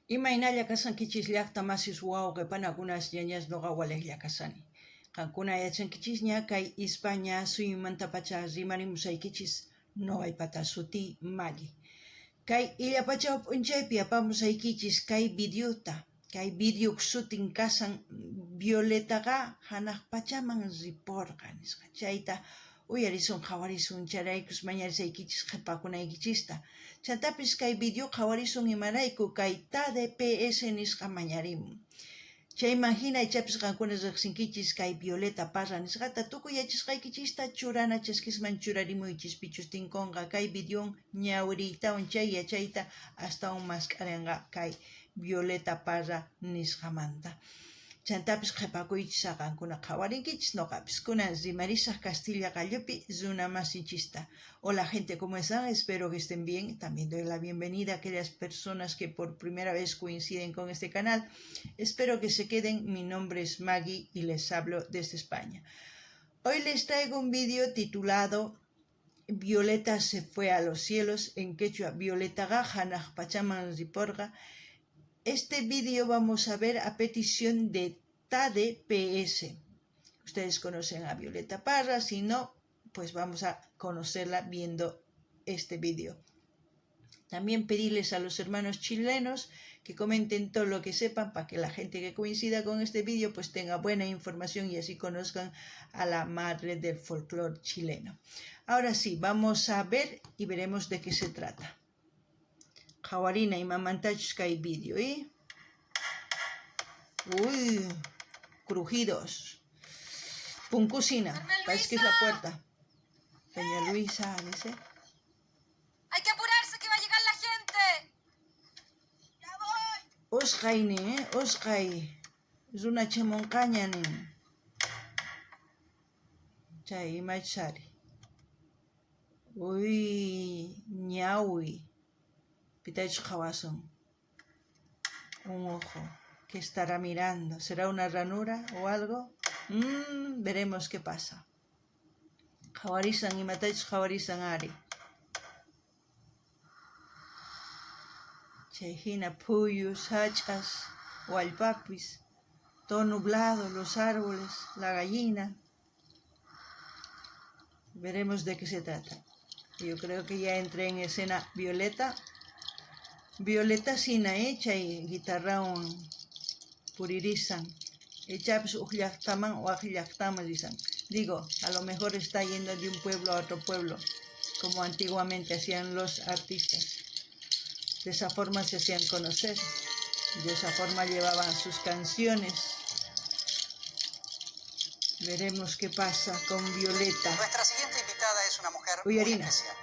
Imaynalla kasankichis llaqta masis wawqipanakunas ñañas noqa waliqlla kasani. Qankuna yachankichis ña kay España suyumantapacha rimarimusaykichis noqaypata suti Maggie. Kay illapacha p'unchaypi apamusaykichis kay videota. Kay videoq sutin kasan Violetaqa hanaq pachaman riporqa nisqa. Chayta uyarisun qhawarisun charaykus mañarisaykichis qhipakunaykichista. Chantapis kay video qhawarisun imarayku kay TADPS nisqa mañarimun. Chayman hina ichapis qankuna riqsinkichis kay Violeta Parra nisqata tukuyachisqaykichista churana chaskisman churarimuychis pichus tinkunqa kay videon ñawiriytawan chay yachayta astawan mask'arinqa kay Violeta Parra nisqamanta. Chantapis qhipakuychis qankuna qhawarinkichis noqapis kunan rimarisaq Castilla qallupi runa masinchista. Hola gente, ¿cómo están? Espero que estén bien. También doy la bienvenida a aquellas personas que por primera vez coinciden con este canal. Espero que se queden. Mi nombre es Maggie y les hablo desde España. Hoy les traigo un vídeo titulado Violeta se fue a los cielos, en quechua Violetaqa hanaq pachaman riporqa. Este vídeo vamos a ver a petición de TADPS. Ustedes conocen a Violeta Parra, si no, pues vamos a conocerla viendo este vídeo. También pedirles a los hermanos chilenos que comenten todo lo que sepan para que la gente que coincida con este vídeo pues tenga buena información y así conozcan a la madre del folclore chileno. Ahora sí, vamos a ver y veremos de qué se trata. Jawarina y mamantachus kay vídeo, ¿eh? Uy, crujidos. Puncusina, parece que es la puerta. Doña Luisa, dice. ¡Hay que apurarse que va a llegar la gente! ¡Ya voy! Osqayni, Osqay. Runa chamonqañani. Chay imachari. Uy, ñawi. Pitachus qawasun. Un ojo. ¿Qué estará mirando? ¿Será una ranura o algo? Veremos qué pasa. Qhawarizan imatachus qhawarizan ari. Chayhina puyus, hachas, wallpapis, todo nublado, los árboles, la gallina. Veremos de qué se trata. Yo creo que ya entré en escena Violeta. Violeta sina chay guitarrawan puririzan. Echapis ujllaqtaman o ajllaqtaman dicen. Digo, a lo mejor está yendo de un pueblo a otro pueblo, como antiguamente hacían los artistas. De esa forma se hacían conocer, de esa forma llevaban sus canciones. Veremos qué pasa con Violeta. Nuestra siguiente invitada es una mujer muy Uyarina. especial.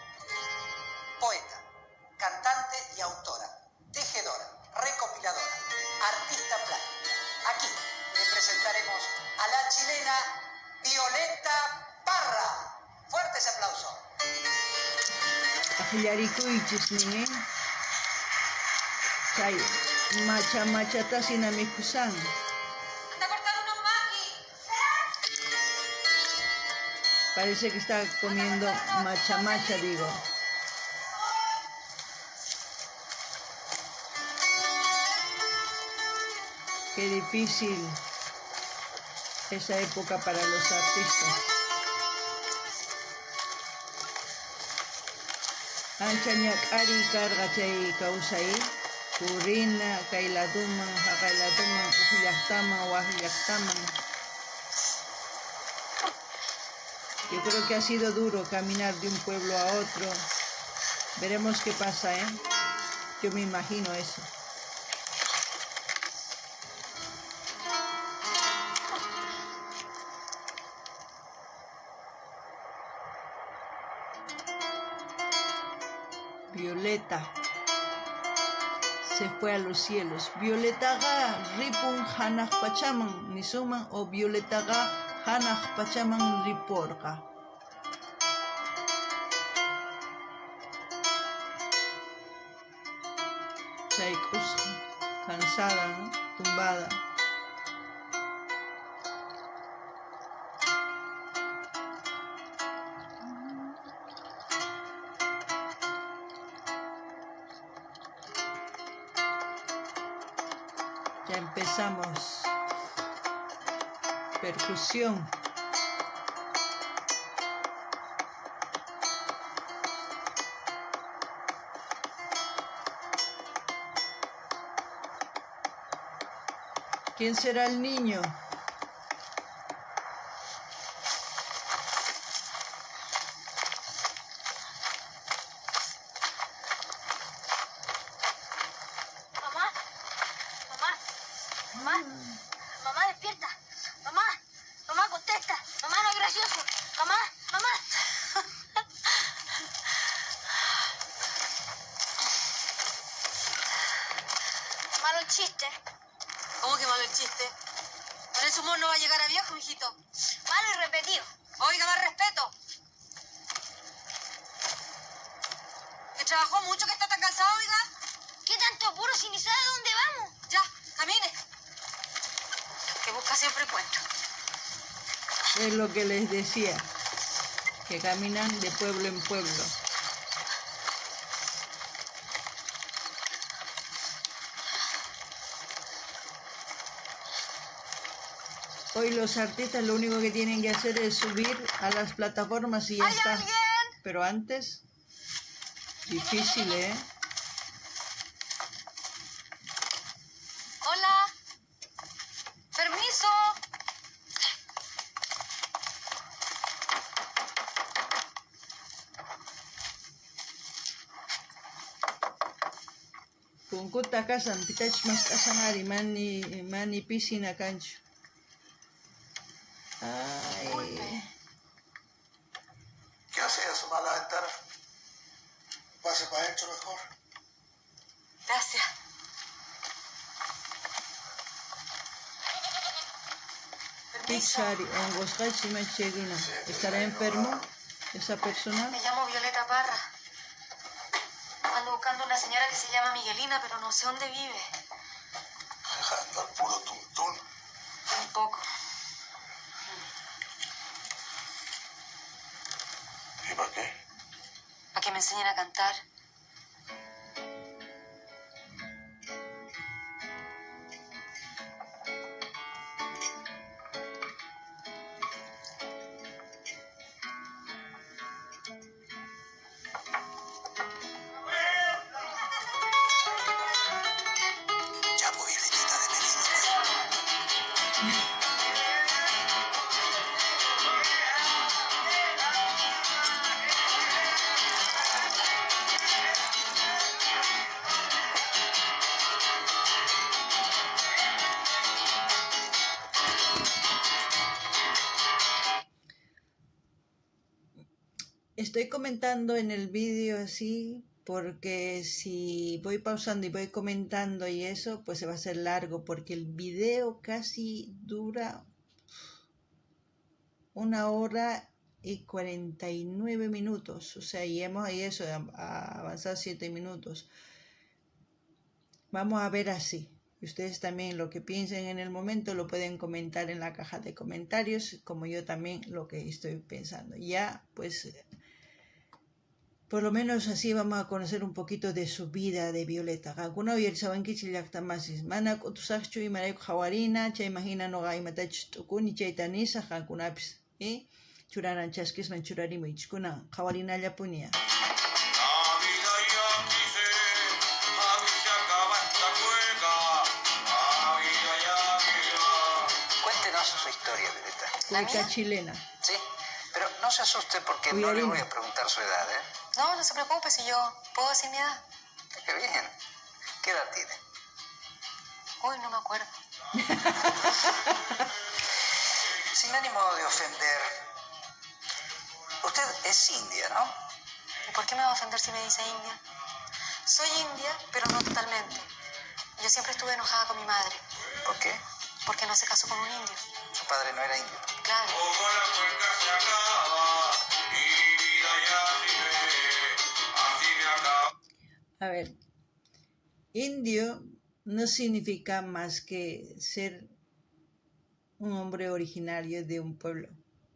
Poeta, cantante y autora, tejedora, recopiladora, artista plástica. Aquí le presentaremos a la chilena Violeta Parra. Fuertes aplausos. Ajillarikuychisnin, chay machata sinamikusan. ¡Anda a cortar unos maquis! Parece que está comiendo macha, digo. Qué difícil esa época para los artistas. Ancha ñak'ari karqa chay kawsay, purina kaylatuman, haqaylatuman, ujllaqtaman, waqllaqtaman. Yo creo que ha sido duro caminar de un pueblo a otro. Veremos qué pasa, ¿eh? Yo me imagino eso. Violeta se fue a los cielos. Violetaqa ripun hanaq pachaman nisuman o Violetaqa hanaq pachaman riporqa. Chay qusqa, cansada, ¿no? Tumbada. Ya empezamos. Percusión. ¿Quién será el niño? Mamá, mamá, mamá, mamá, despierta. Mamá, mamá, contesta. Mamá, no es gracioso. Mamá, mamá. Malo el chiste. ¿Cómo que malo el chiste? Con ese humor no va a llegar a viejo, mijito. Malo y repetido. Oiga, más respeto. ¿Que trabajó mucho que está tan cansado, oiga? ¿Qué tanto apuro si ni sabe dónde vamos? Ya, camine. Que busca siempre encuentra. Es lo que les decía, que caminan de pueblo en pueblo. Hoy los artistas lo único que tienen que hacer es subir a las plataformas y ya ¿Hay está. alguien? Pero antes, difícil, ¿eh? Hola. Permiso. Punkuta kasan, pitach mas kasamari, mani piscina cancho. Ay. ¿Qué hace asomar la ventana? Pase para adentro mejor. Gracias. Permiso. Pichari, Ongoshachi Macheguna. ¿Estará enfermo esa persona? Me llamo Violeta Parra. Ando buscando una señora que se llama Miguelina, pero no sé dónde vive. Dejando al puro tuntún. Un poco. ¿Y para qué? Para que me enseñen a cantar. Ya, pues, Violetita de Merino, pues. Estoy comentando en el vídeo así porque si voy pausando y voy comentando y eso, pues se va a hacer largo porque el video casi dura 1 hora y 49 minutos. O sea, y hemos ahí eso, avanzado 7 minutos. Vamos a ver así. Ustedes también lo que piensen en el momento lo pueden comentar en la caja de comentarios, como yo también lo que estoy pensando. Ya, pues, por lo menos así vamos a conocer un poquito de su vida de Violeta. Alguna vez saben que chilactamasis. Mana kutusakchu y marayo jawarina, cha imagina no gai matach tukuni chaitanisa, jankunapis. Churaran chaskis man churarimo ichkuna, jawarina llapunia. Cuéntenos su historia, Violeta. Cueca chilena. Sí, pero no se asuste porque no le Cuidadín. voy a preguntar su edad, ¿eh? No, no se preocupe, si yo puedo decir mi edad. Qué bien. ¿Qué edad tiene? Uy, no me acuerdo. Sin ánimo de ofender, usted es india, ¿no? ¿Y por qué me va a ofender si me dice india? Soy india, pero no totalmente. Yo siempre estuve enojada con mi madre, ¿Por qué? porque no se casó con un indio. Su padre no era indio. Claro. A ver, indio no significa más que ser un hombre originario de un pueblo,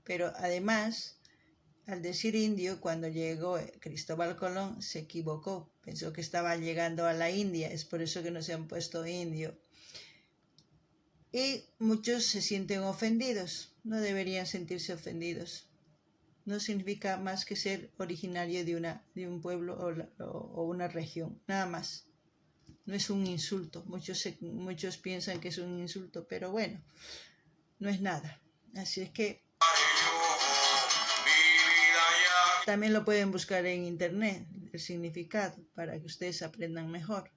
pero además, al decir indio, cuando llegó Cristóbal Colón, se equivocó, pensó que estaba llegando a la India, es por eso que no se han puesto indio. Y muchos se sienten ofendidos. No deberían sentirse ofendidos. No significa más que ser originario de un pueblo o una región, nada más. No es un insulto. Muchos piensan que es un insulto, pero bueno, no es nada. Así es que también lo pueden buscar en internet, el significado, para que ustedes aprendan mejor.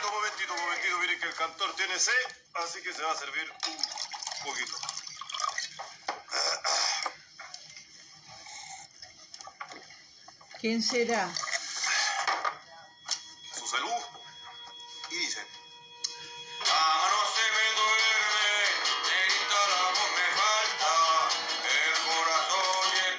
Momentito, miren que el cantor tiene sed, así que se va a servir un poquito. ¿Quién será? Su salud. Y dice: la mano se me duerme, negrita la voz me falta, el corazón y el...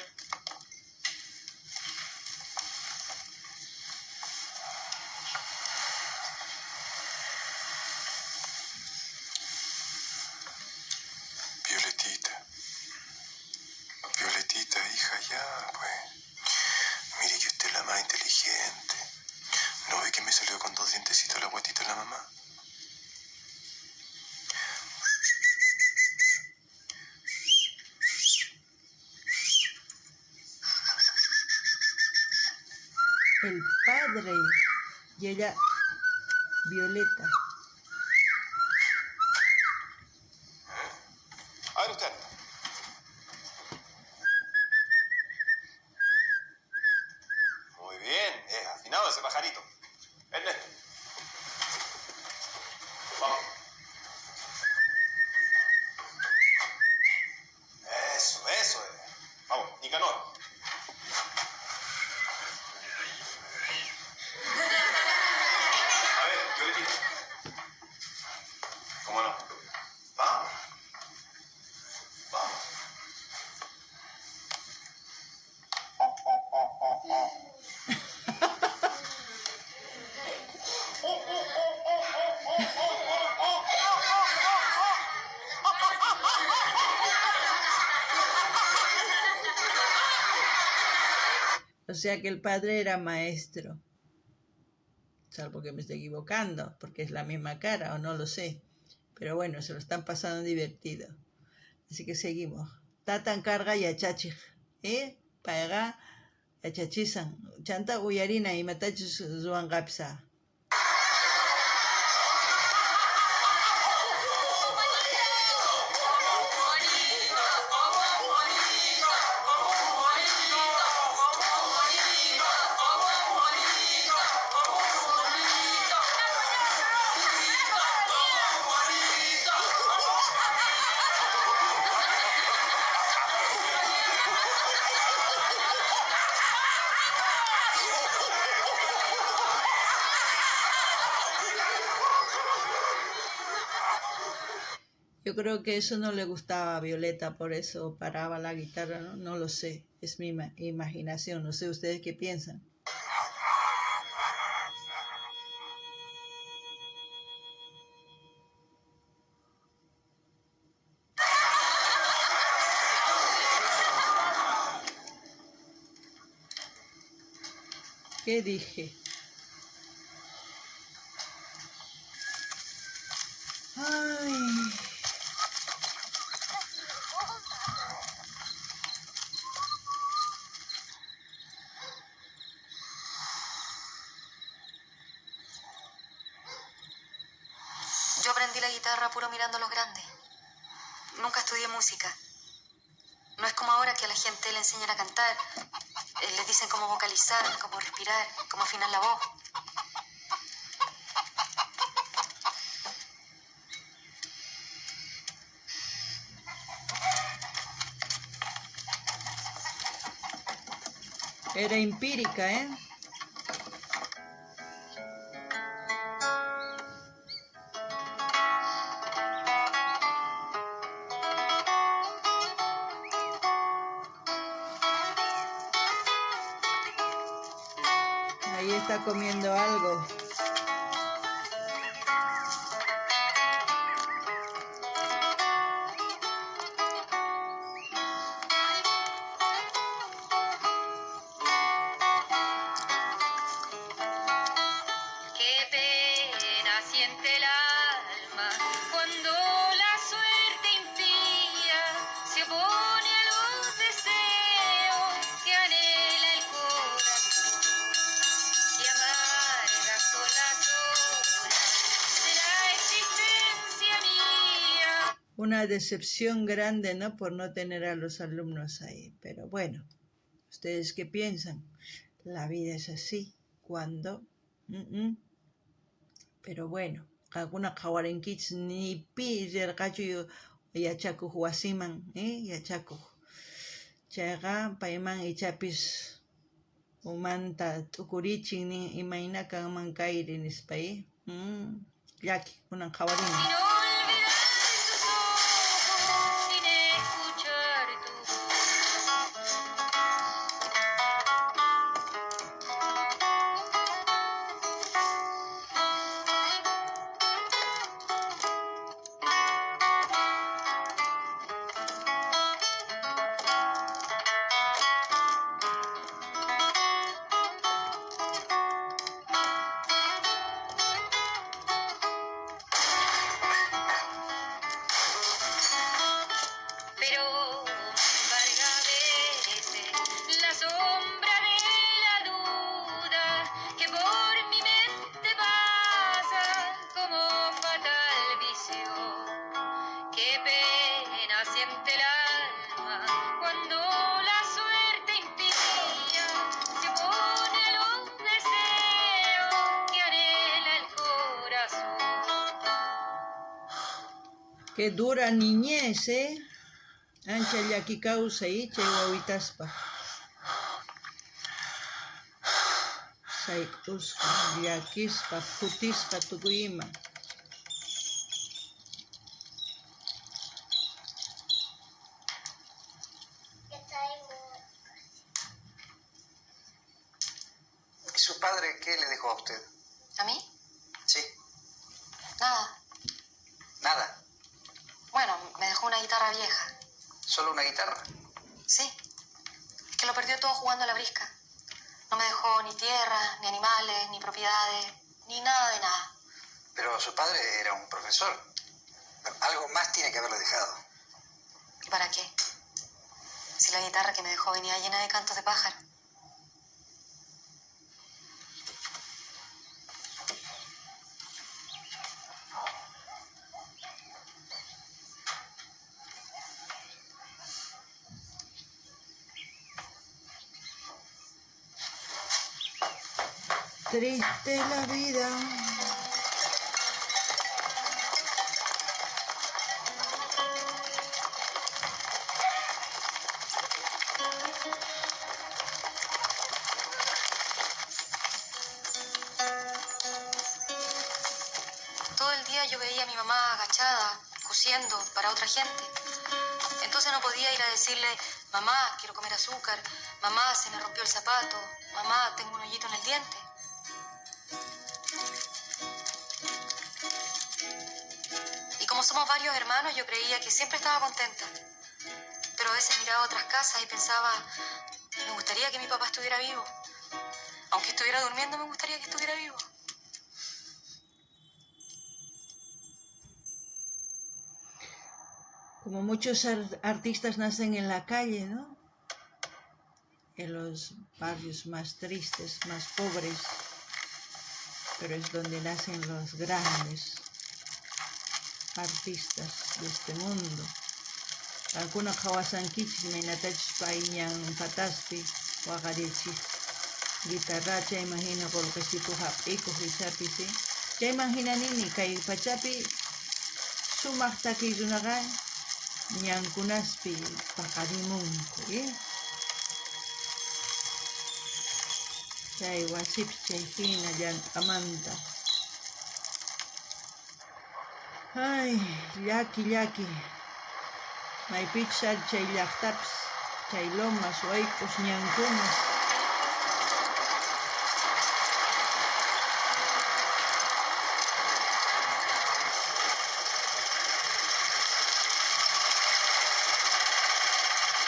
Violetita, hija, ya, pues. Mire que usted es la más inteligente. ¿No ve que me salió con 2 dientecitos la guatita de la mamá? El padre y ella, Violeta. A ver usted. Muy bien, es afinado ese pajarito. Ernesto. Vamos. Eso es. Vamos, Nicanor. A ver, Violetita. ¿Cómo no? Vamos. Vamos. O sea que el padre era maestro. Salvo que me esté equivocando, porque es la misma cara, o no lo sé. Pero bueno, se lo están pasando divertido. Así que seguimos. Tatan carga y achachij. Paga achachizan. Chanta uyarina y matachis zuan gapsa. Yo creo que eso no le gustaba a Violeta, por eso paraba la guitarra, ¿no? No lo sé, es mi imaginación, no sé ustedes qué piensan. ¿Qué dije? Ay. Yo aprendí la guitarra puro mirando a los grandes. Nunca estudié música. No es como ahora que a la gente le enseñan a cantar. Les dicen cómo vocalizar, cómo respirar, cómo afinar la voz. Era empírica, ¿eh? Ahí está comiendo algo. una decepción grande, ¿no? Por no tener a los alumnos ahí. Pero bueno, ¿ustedes qué piensan? La vida es así. ¿Cuándo? Pero bueno, alguna kawarenkichis ni pi rirqachu yachakuq wasiman, yachakuq. Chayqa payman ichapis umanta t'ukurichin nin imayna kanman kayri nispay. Llaki, kunan qhawarinmi. Sin olvidar tus ojos, sin escuchar tu pero embarga a veces la sombra de la duda que por mi mente pasa como fatal visión. Qué pena siente el alma cuando la suerte impía se pone los deseos que anhela el corazón. Qué dura niñez, Ancha llaki kawsay chay wawitaspa. Sayk'usqa, llakisqa, phutisqa tukuyman. ¿Y su padre qué le dejó a usted? ¿A mí? Sí, Nada. nada, Bueno, me dejó una guitarra vieja. solo una guitarra. Sí. Es que lo perdió todo jugando a la brisca. No me dejó ni tierra, ni animales, ni propiedades, ni nada de nada. Pero su padre era un profesor. Algo más tiene que haberle dejado. ¿Y para qué? Si la guitarra que me dejó venía llena de cantos de pájaro. Triste la vida. Todo el día yo veía a mi mamá agachada, cosiendo para otra gente. Entonces no podía ir a decirle, mamá, quiero comer azúcar, mamá, se me rompió el zapato, mamá, tengo un hoyito en el diente. Y como somos varios hermanos, yo creía que siempre estaba contenta. Pero a veces miraba otras casas y pensaba, me gustaría que mi papá estuviera vivo. Aunque estuviera durmiendo, me gustaría que estuviera vivo. Como muchos artistas nacen en la calle, ¿no? En los barrios más tristes, más pobres, pero es donde nacen los grandes artistas de este mundo. Algunos hawasankichis mainatachis paiñan pataspi waqarichis guitarracha imagino golqesipu hap'ikuq ichapis, ya imaginanini kay pachapi sumaq takiy runaqa ñankunaspi paqarimunku, chay wasipi chay hina llank'amanta. Ay, llaki maypichus ari chay llaqtapis chay lomas wayk'us ñankunas.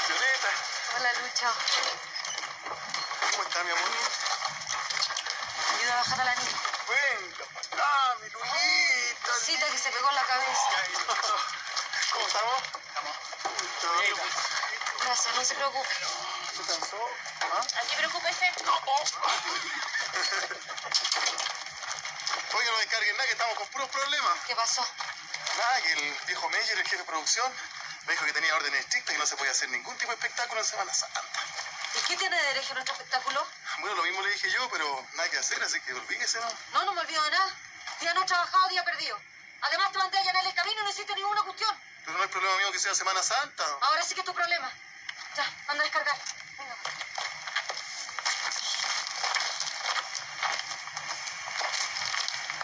Violeta, Hola, Lucho. ¿cómo está mi amor? Ayuda a bajar a la niña. Venga, para acá, mi Lunita. Cita que se pegó en la cabeza. ¿Cómo estamos? ¿Todo bien? Gracias, no se preocupe. ¿Se cansó? ¿Ah? Aquí preocúpese. No. Oiga, no descarguen nada, que estamos con puros problemas. ¿Qué pasó? Nada, que el viejo Meyer, el jefe de producción, me dijo que tenía órdenes estrictas y no se podía hacer ningún tipo de espectáculo en Semana Santa. ¿Y qué tiene derecho nuestro espectáculo? Bueno, lo mismo le dije yo, pero nada que hacer, así que olvídese, ¿no? No, no me olvido de nada. Día no trabajado, día perdido. Además te mandé a allanar el camino y no hiciste ninguna cuestión. Pero no es problema mío que sea Semana Santa. Ahora sí que es tu problema. Ya, anda a descargar. Venga.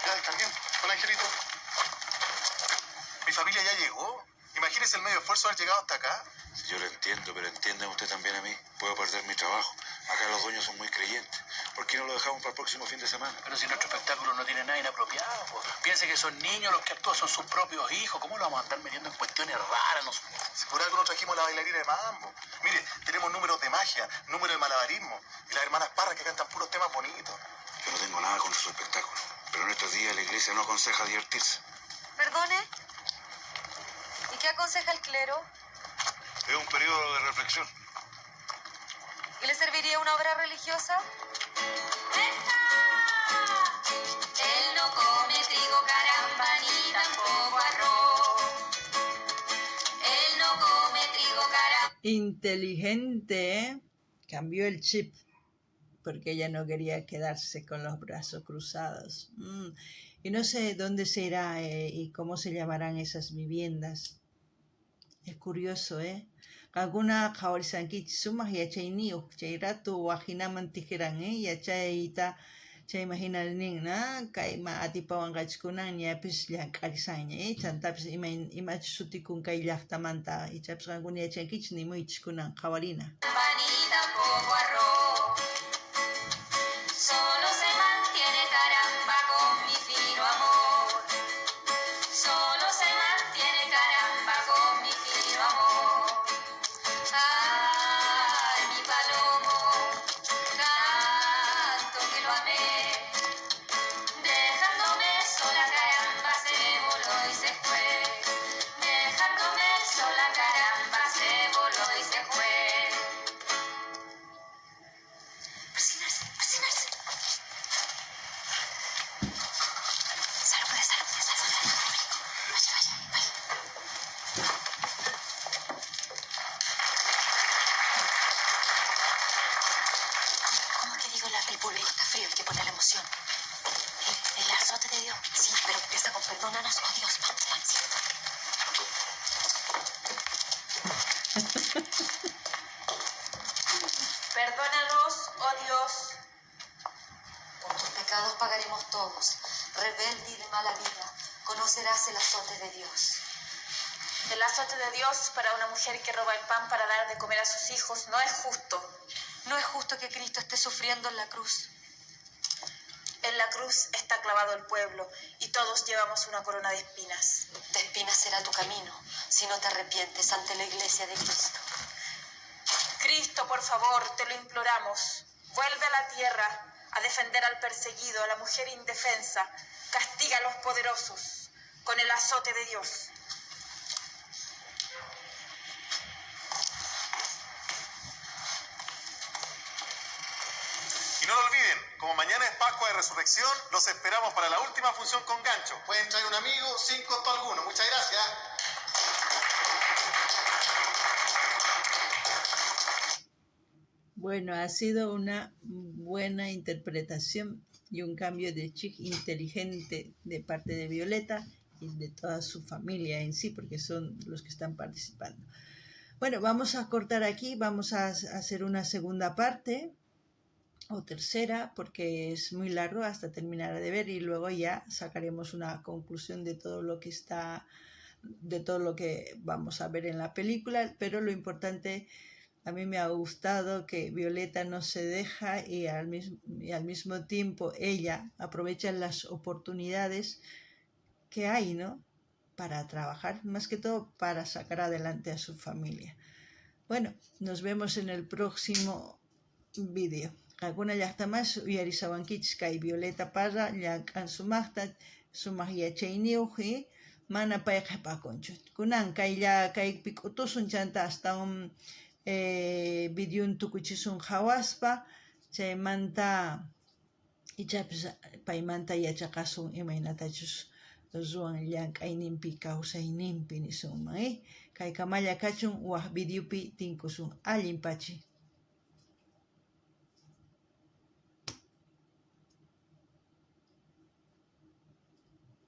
Ya descargué, con Angelito. Mi familia ya llegó. Imagínese el medio esfuerzo haber llegado hasta acá. Yo lo entiendo, pero entienda usted también a mí. Puedo perder mi trabajo. Acá los dueños son muy creyentes. ¿Por qué no lo dejamos para el próximo fin de semana? Pero si nuestro espectáculo no tiene nada inapropiado, pues. Piense que son niños los que actúan, son sus propios hijos. ¿Cómo lo vamos a andar metiendo en cuestiones raras? No? Si por algo no trajimos la bailarina de mambo. Mire, tenemos números de magia, números de malabarismo. Y las hermanas Parras que cantan puros temas bonitos. Yo no tengo nada contra su espectáculo. Pero en estos días la iglesia no aconseja divertirse. ¿Perdone? ¿Y qué aconseja el clero? Es un periodo de reflexión. ¿Y le serviría una obra religiosa? Él no come trigo, caramba, ni tampoco arroz. Él no come trigo, caramba. Inteligente, ¿eh? Cambió el chip porque ella no quería quedarse con los brazos cruzados. Y no sé dónde se irá y cómo se llamarán esas viviendas. Es curioso, ¿eh? Alguna jawarisanki sumas y achay niu, chay rato wajinaman tijiran, y achayita, chay imaginar ningna, kaima atipawan gachkunan, yapis llankarisaña, chantapis ima sutikun kay llaqtamanta, y chapis alguna yachankich ni muy chkunan jawarina. Ni tampoco arroz. Solo se mantiene caramba con mi fino amor. Solo se mantiene caramba con mi fino amor. Ay, mi palomo, tanto que lo amé. Dejándome sola caramba se voló y se fue. Dejándome sola caramba se voló y se fue. Persignarse, persignarse. Salude, salude, salude. Vaya, vaya, vaya. ¿Cómo es que digo el pulver está frío? Hay que poner la emoción. El azote de Dios. Sí, pero empieza con perdónanos, oh Dios. Vamos, vamos. Perdónanos, oh Dios. Por tus pecados pagaremos todos. Rebelde y de mala vida, conocerás el azote de Dios. El azote de Dios para una mujer que roba el pan para dar de comer a sus hijos no es justo. No es justo que Cristo esté sufriendo en la cruz. En la cruz está clavado el pueblo y todos llevamos una corona de espinas. De espinas será tu camino si no te arrepientes ante la iglesia de Cristo. Cristo, por favor, te lo imploramos. Vuelve a la tierra a defender al perseguido, a la mujer indefensa. Castiga a los poderosos con el azote de Dios. Y no lo olviden, como mañana es Pascua de Resurrección, los esperamos para la última función con gancho. Pueden traer un amigo sin costo alguno. Muchas gracias. Bueno, ha sido una buena interpretación y un cambio de chip inteligente de parte de Violeta y de toda su familia en sí, porque son los que están participando. Bueno, vamos a cortar aquí, vamos a hacer una segunda parte o tercera, porque es muy largo hasta terminar de ver y luego ya sacaremos una conclusión de todo lo que está, de todo lo que vamos a ver en la película, pero lo importante, a mí me ha gustado que Violeta no se deja y al mismo tiempo ella aprovecha las oportunidades que hay, ¿no? Para trabajar, más que todo para sacar adelante a su familia. Bueno, nos vemos en el próximo vídeo. Alguna llaqta más uyarisawankich kay Violeta Parra llank'an sumaq yachayniuq mana payqa pakunchu. Kunan kaypi k'utusun chanta astawan videon tukuchisun hawaspa chaymanta ichapis paymanta yachaqasun imaynatachus zuan llank'ayninpi kawsayninpi nisunman, kay kamalla kachun waq videopi tinkusun allin pachi.